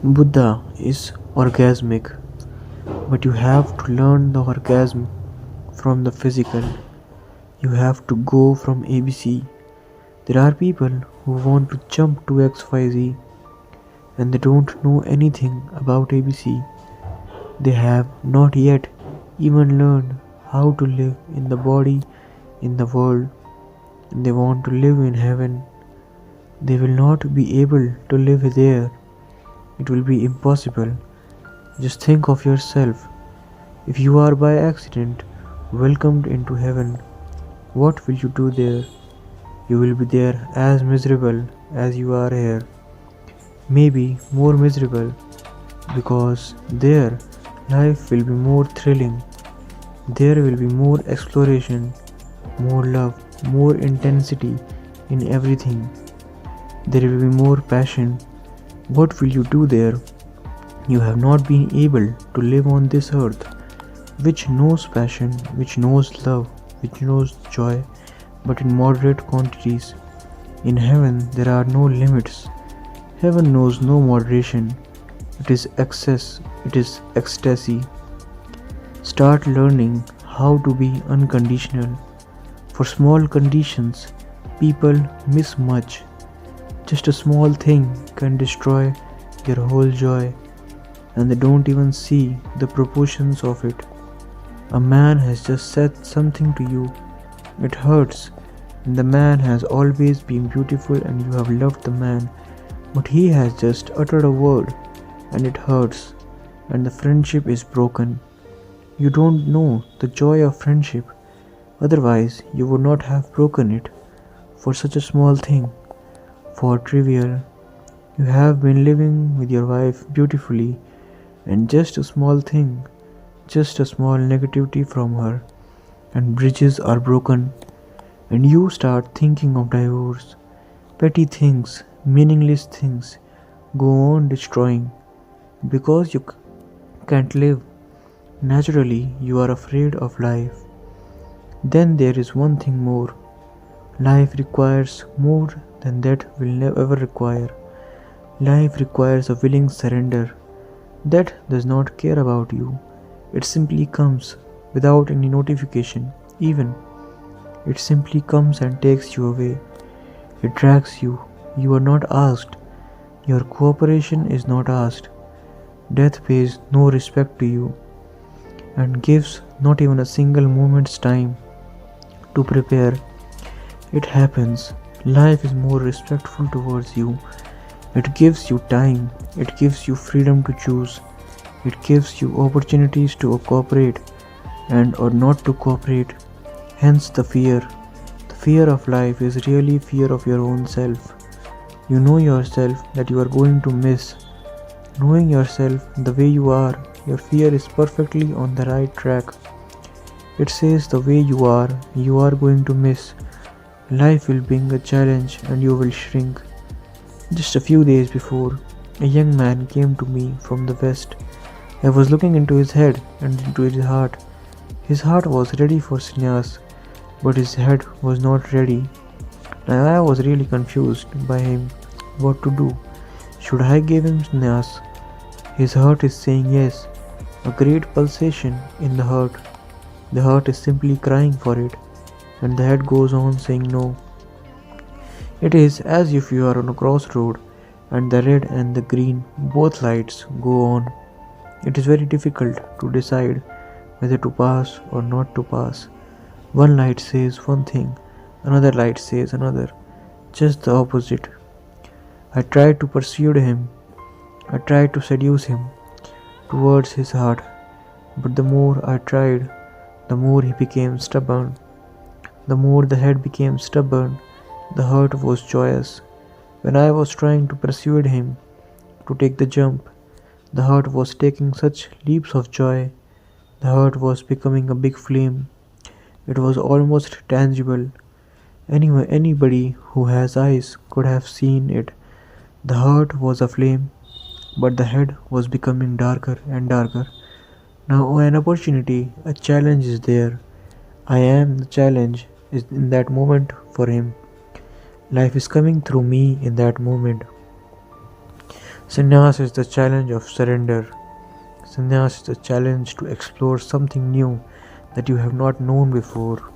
Buddha is orgasmic, but you have to learn the orgasm from the physical. You have to go from ABC. There are people who want to jump to XYZ and they don't know anything about ABC. They have not yet even learned how to live in the body in the world, and they want to live in heaven. They will not be able to live there. It will be impossible. Just think of yourself. If you are by accident welcomed into heaven, what will you do there? You will be there as miserable as you are here. Maybe more miserable, because there life will be more thrilling. There will be more exploration, more love, more intensity in everything. There will be more passion. What will you do there? You have not been able to live on this earth, which knows passion, which knows love, which knows joy, but in moderate quantities. In heaven, there are no limits. Heaven knows no moderation. It is excess, it is ecstasy. Start learning how to be unconditional. For small conditions, people miss much. Just a small thing can destroy their whole joy, and they don't even see the proportions of it. A man has just said something to you. It hurts, and the man has always been beautiful and you have loved the man, but he has just uttered a word and it hurts, and the friendship is broken. You don't know the joy of friendship, otherwise, you would not have broken it for such a small thing. For trivial, you have been living with your wife beautifully, and just a small thing, just a small negativity from her, and bridges are broken, and you start thinking of divorce. Petty things, meaningless things go on destroying because you can't live. Naturally, you are afraid of life. Then there is one thing more. Life requires more than that will never require. Life requires a willing surrender. That does not care about you. It simply comes without any notification, even. It simply comes and takes you away. It drags you. You are not asked. Your cooperation is not asked. Death pays no respect to you and gives not even a single moment's time to prepare. It happens. Life is more respectful towards you. It gives you time. It gives you freedom to choose. It gives you opportunities to cooperate and or not to cooperate. Hence the fear. The fear of life is really fear of your own self. You know yourself that you are going to miss. Knowing yourself the way you are, your fear is perfectly on the right track. It says the way you are going to miss. Life will bring a challenge and you will shrink. Just a few days before, a young man came to me from the west. I was looking into his head and into his heart. His heart was ready for sannyas, but his head was not ready. Now I was really confused by him what to do. Should I give him sannyas? His heart is saying yes, a great pulsation in the heart. The heart is simply crying for it, and the head goes on saying no. It is as if you are on a crossroad and the red and the green, both lights, go on. It is very difficult to decide whether to pass or not to pass. One light says one thing, another light says another, just the opposite. I tried to persuade him, I tried to seduce him towards his heart, but the more I tried, the more he became stubborn. The more the head became stubborn, the heart was joyous. When I was trying to persuade him to take the jump, the heart was taking such leaps of joy. The heart was becoming a big flame. It was almost tangible. Anybody who has eyes could have seen it. The heart was aflame, but the head was becoming darker and darker. Now an opportunity, a challenge is there. I am the challenge is in that moment for him. Life is coming through me in that moment. Sannyas is the challenge of surrender. Sannyas is the challenge to explore something new that you have not known before.